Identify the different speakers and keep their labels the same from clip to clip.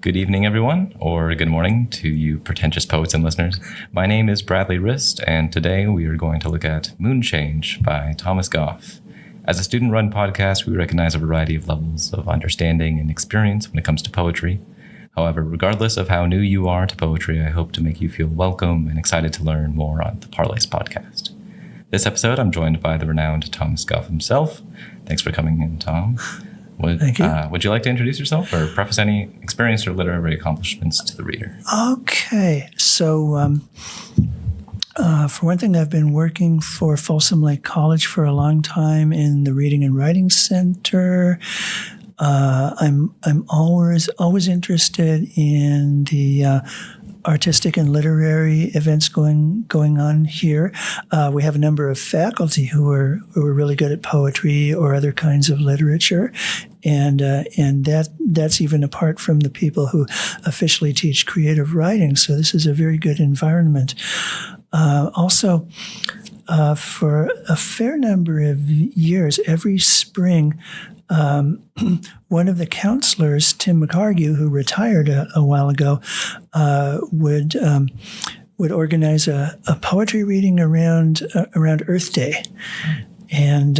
Speaker 1: Good evening, everyone, or good morning to you pretentious poets and listeners. My name is Bradley Rist, and today we are going to look at Moonchange by Thomas Goff. As a student-run podcast, we recognize a variety of levels of understanding and experience when it comes to poetry. However, regardless of how new you are to poetry, I hope to make you feel welcome and excited to learn more on the Parlays podcast. This episode, I'm joined by the renowned Thomas Goff himself. Thanks for coming in, Tom.
Speaker 2: Thank you.
Speaker 1: Would you like to introduce yourself or preface any experience or literary accomplishments to the reader?
Speaker 2: Okay. So, for one thing, I've been working for Folsom Lake College for a long time in the Reading and Writing Center. I'm always interested in the artistic and literary events going on here. We have a number of faculty who are really good at poetry or other kinds of literature, and that's even apart from the people who officially teach creative writing. So this is a very good environment. Also, for a fair number of years, every spring, one of the counselors, Tim McCargue, who retired a while ago, would organize a poetry reading around Earth Day, and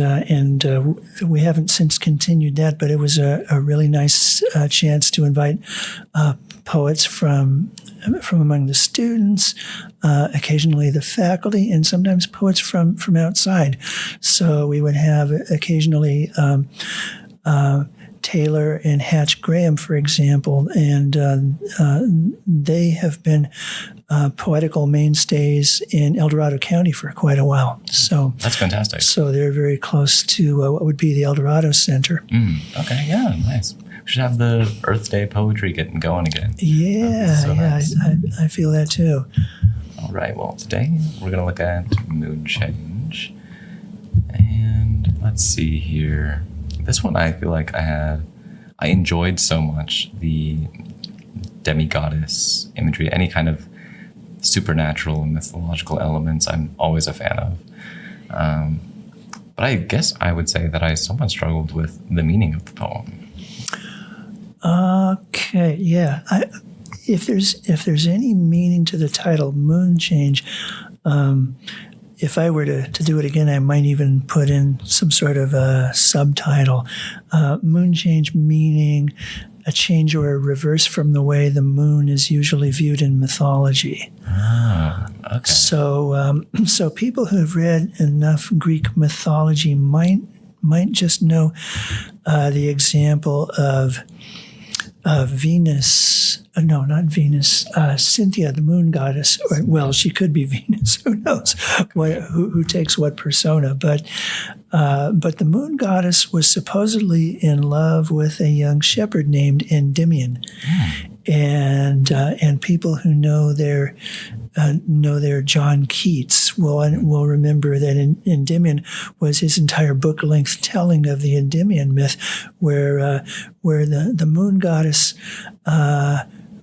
Speaker 2: we haven't since continued that, but it was a really nice chance to invite poets from among the students, occasionally the faculty, and sometimes poets from outside. So we would have occasionally Taylor and Hatch Graham, for example, and they have been poetical mainstays in El Dorado County for quite a while. So
Speaker 1: that's fantastic.
Speaker 2: So they're very close to what would be the El Dorado Center.
Speaker 1: Okay, yeah, nice. We should have the Earth Day poetry getting going again.
Speaker 2: Yeah, nice. I feel that too.
Speaker 1: All right, well, today we're going to look at Moonchange. And let's see here. This one I feel like I enjoyed so much the demigoddess imagery, any kind of supernatural and mythological elements I'm always a fan of. But I guess I would say that I somewhat struggled with the meaning of the poem.
Speaker 2: Okay, yeah. If there's any meaning to the title, Moonchange, if I were to do it again, I might even put in some sort of a subtitle. Moonchange meaning a change or a reverse from the way the moon is usually viewed in mythology.
Speaker 1: Oh, okay.
Speaker 2: So people who have read enough Greek mythology might just know the example of Venus. No, not Venus. Cynthia, the moon goddess. Well, she could be Venus. Who knows? Who takes what persona? But the moon goddess was supposedly in love with a young shepherd named Endymion, and people who know their John Keats will remember that Endymion was his entire book-length telling of the Endymion myth, where the moon goddess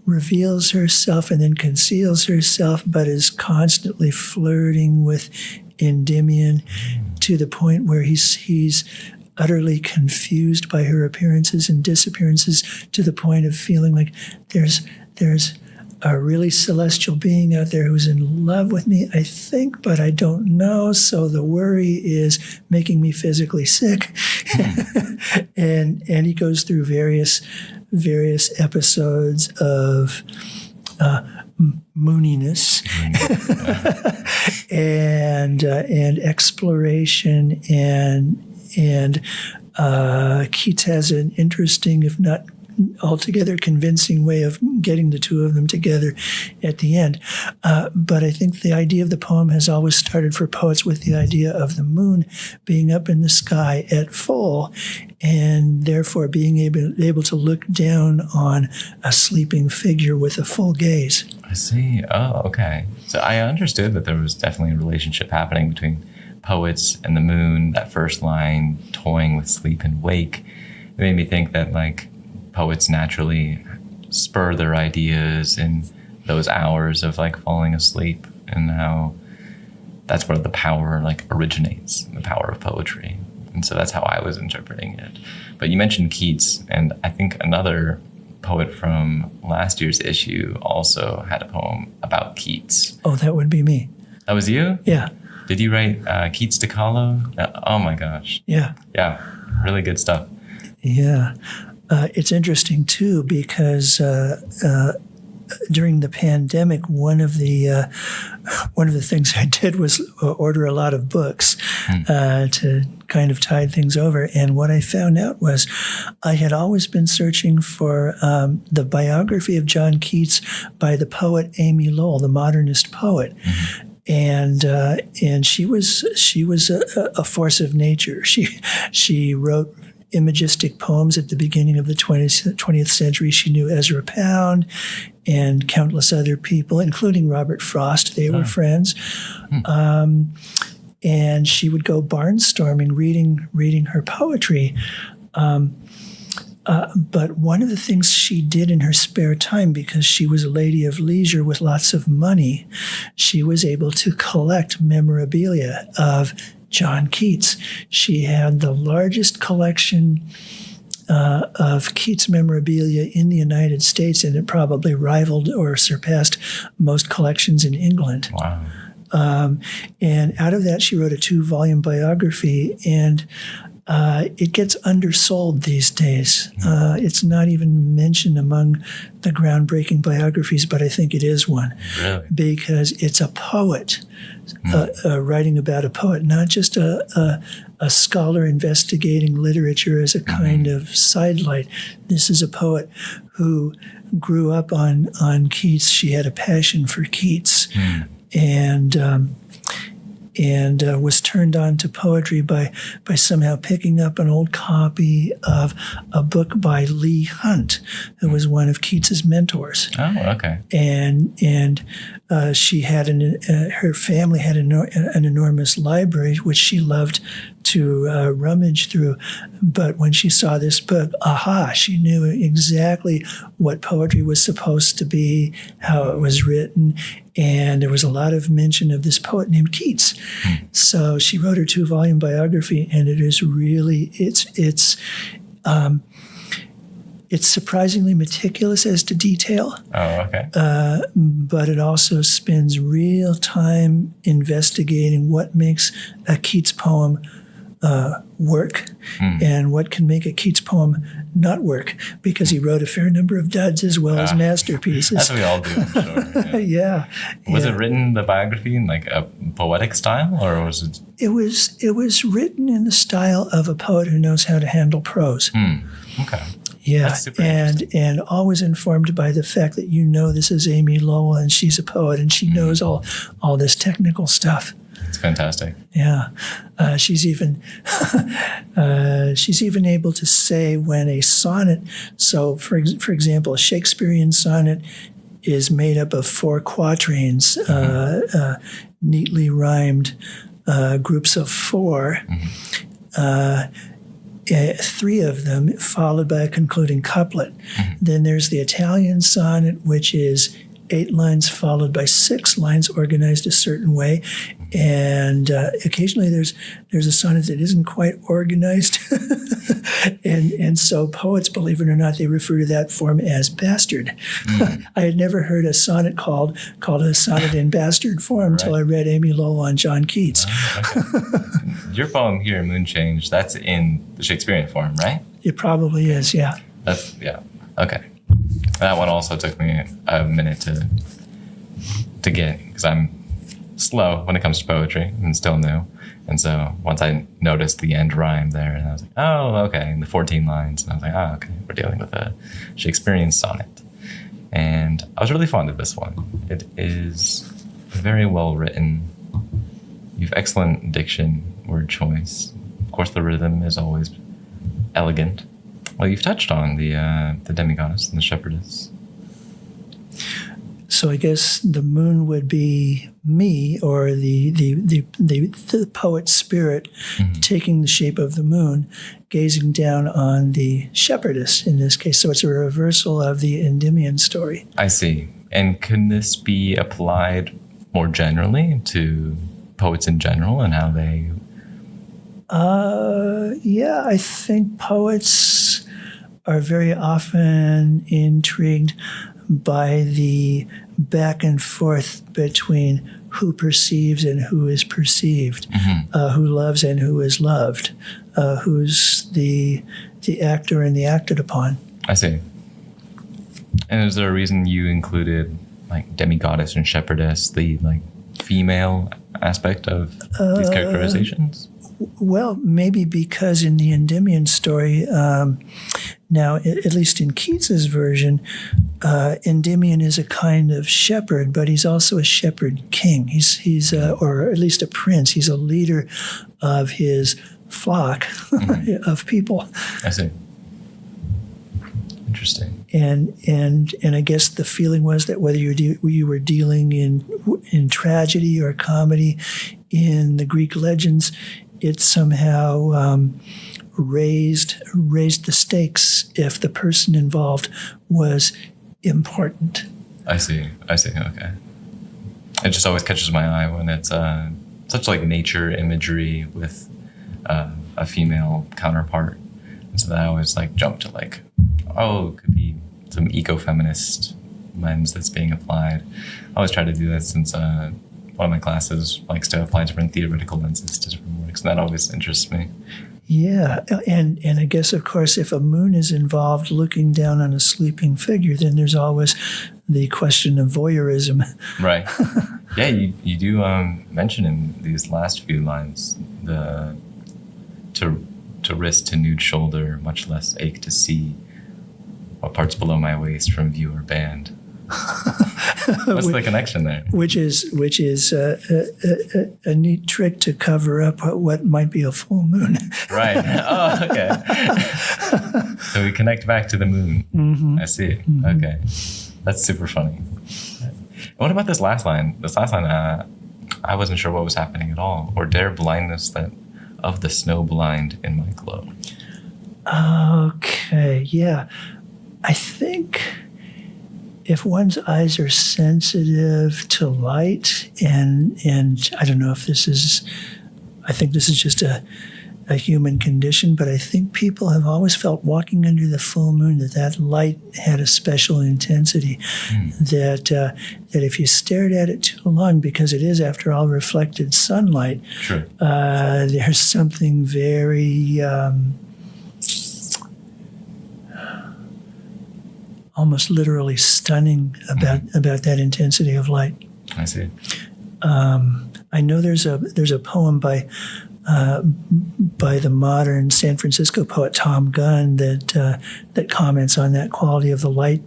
Speaker 2: reveals herself and then conceals herself, but is constantly flirting with Endymion to the point where he's utterly confused by her appearances and disappearances, to the point of feeling like there's a really celestial being out there who's in love with me, I think, but I don't know. So the worry is making me physically sick. and he goes through various episodes of mooniness and exploration, and Keats has an interesting, if not altogether convincing, way of getting the two of them together at the end. But I think the idea of the poem has always started for poets with the idea of the moon being up in the sky at full, and therefore being able to look down on a sleeping figure with a full gaze.
Speaker 1: I see. Oh, okay. So I understood that there was definitely a relationship happening between poets and the moon. That first line, toying with sleep and wake, it made me think that, like, poets naturally spur their ideas in those hours of, like, falling asleep, and how that's where the power, like, originates, the power of poetry. And so that's how I was interpreting it. But you mentioned Keats, and I think another poet from last year's issue also had a poem about Keats.
Speaker 2: Oh, that would be me.
Speaker 1: That was you?
Speaker 2: Yeah.
Speaker 1: Did you write Keats to Kahlo? Oh my gosh.
Speaker 2: Yeah.
Speaker 1: Yeah, really good stuff.
Speaker 2: Yeah. It's interesting, too, because during the pandemic, one of the things I did was order a lot of books to kind of tide things over. And what I found out was I had always been searching for the biography of John Keats by the poet Amy Lowell, the modernist poet. Mm-hmm. And she was a force of nature. She wrote imagistic poems at the beginning of the 20th century. She knew Ezra Pound and countless other people, including Robert Frost. They were friends. And she would go barnstorming, reading her poetry. But one of the things she did in her spare time, because she was a lady of leisure with lots of money, she was able to collect memorabilia of John Keats. She had the largest collection of Keats memorabilia in the United States, and it probably rivaled or surpassed most collections in England.
Speaker 1: Wow.
Speaker 2: And out of that, she wrote a 2-volume biography, and it gets undersold these days. It's not even mentioned among the groundbreaking biographies, but I think it is one.
Speaker 1: Really?
Speaker 2: Because it's a poet writing about a poet, not just a scholar investigating literature as a kind of sidelight. This is a poet who grew up on Keats. She had a passion for Keats. And was turned on to poetry by somehow picking up an old copy of a book by Leigh Hunt, who was one of Keats's mentors.
Speaker 1: Oh, okay.
Speaker 2: And she had her family had an enormous library, which she loved to rummage through. But when she saw this book, she knew exactly what poetry was supposed to be, how it was written, and there was a lot of mention of this poet named Keats. So she wrote her 2-volume biography, and it is really it's surprisingly meticulous as to detail.
Speaker 1: Oh, okay.
Speaker 2: But it also spends real time investigating what makes a Keats poem work and what can make a Keats poem not work, because he wrote a fair number of duds as well as masterpieces.
Speaker 1: That's what we all do, I'm sure.
Speaker 2: Yeah.
Speaker 1: Was it written, the biography, in like a poetic style, or was it?
Speaker 2: It was written in the style of a poet who knows how to handle prose.
Speaker 1: Okay.
Speaker 2: Yeah,
Speaker 1: That's super interesting.
Speaker 2: and always informed by the fact that this is Amy Lowell and she's a poet and she knows all this technical stuff.
Speaker 1: It's fantastic.
Speaker 2: Yeah, she's even able to say when a sonnet. So, for example, a Shakespearean sonnet is made up of 4 quatrains, neatly rhymed groups of 4. 3 of them followed by a concluding couplet. Then there's the Italian sonnet, which is 8 lines followed by 6 lines organized a certain way. And occasionally there's a sonnet that isn't quite organized. and so poets, believe it or not, they refer to that form as bastard. I had never heard a sonnet called a sonnet in bastard form until I read Amy Lowell on John Keats.
Speaker 1: Okay. Your poem here, Moonchange, that's in the Shakespearean form, right?
Speaker 2: It probably is, yeah.
Speaker 1: Okay. That one also took me a minute to get, because I'm slow when it comes to poetry and still new. And so once I noticed the end rhyme there, and I was like, oh, okay, and the 14 lines. And I was like, oh, okay, we're dealing with a Shakespearean sonnet. And I was really fond of this one. It is very well written. You have excellent diction, word choice. Of course, the rhythm is always elegant. Well, you've touched on the demigoddess and the shepherdess.
Speaker 2: So I guess the moon would be me, or the poet's spirit taking the shape of the moon, gazing down on the shepherdess in this case. So it's a reversal of the Endymion story.
Speaker 1: I see. And can this be applied more generally to poets in general and how they...
Speaker 2: Yeah, I think poets are very often intrigued by the back and forth between who perceives and who is perceived, who loves and who is loved, who's the actor and the acted upon.
Speaker 1: I see. And is there a reason you included like demigoddess and shepherdess, the like female aspect of these characterizations?
Speaker 2: Well, maybe because in the Endymion story, now at least in Keats's version, Endymion is a kind of shepherd, but he's also a shepherd king. He's or at least a prince. He's a leader of his flock of people.
Speaker 1: I see. Interesting.
Speaker 2: And I guess the feeling was that whether you were dealing in tragedy or comedy, in the Greek legends, it somehow raised the stakes if the person involved was important.
Speaker 1: I see. Okay. It just always catches my eye when it's such like nature imagery with a female counterpart. And so that I always like jump to like, oh, it could be some eco-feminist lens that's being applied. I always try to do that since one of my classes likes to apply different theoretical lenses to different works, and that always interests me.
Speaker 2: Yeah, and I guess, of course, if a moon is involved looking down on a sleeping figure, then there's always the question of voyeurism.
Speaker 1: Right. Yeah, you do mention in these last few lines the to wrist to nude shoulder, much less ache to see what parts below my waist from view or band. What's the connection there?
Speaker 2: Which is a neat trick to cover up what might be a full moon.
Speaker 1: Right. Oh, okay. So we connect back to the moon. Mm-hmm. I see. Mm-hmm. Okay. That's super funny. What about this last line? I wasn't sure what was happening at all. Or dare blindness that of the snow blind in my glow.
Speaker 2: Okay. Yeah. I think if one's eyes are sensitive to light, and I don't know if I think this is just a human condition, but I think people have always felt walking under the full moon that light had a special intensity, that if you stared at it too long, because it is, after all, reflected sunlight,
Speaker 1: sure.
Speaker 2: There's something very almost literally stunning about that intensity of light.
Speaker 1: I see.
Speaker 2: I know there's a poem by the modern San Francisco poet Tom Gunn that comments on that quality of the light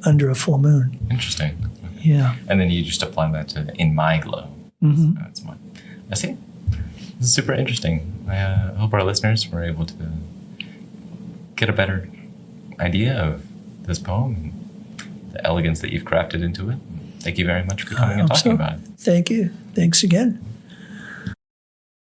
Speaker 2: under a full moon.
Speaker 1: Interesting.
Speaker 2: Yeah.
Speaker 1: And then you just apply that to in my glow.
Speaker 2: Mm-hmm.
Speaker 1: That's mine. I see. This is super interesting. I hope our listeners were able to get a better idea of this poem and the elegance that you've crafted into it. Thank you very much for coming and talking about it.
Speaker 2: Thank you. Thanks again.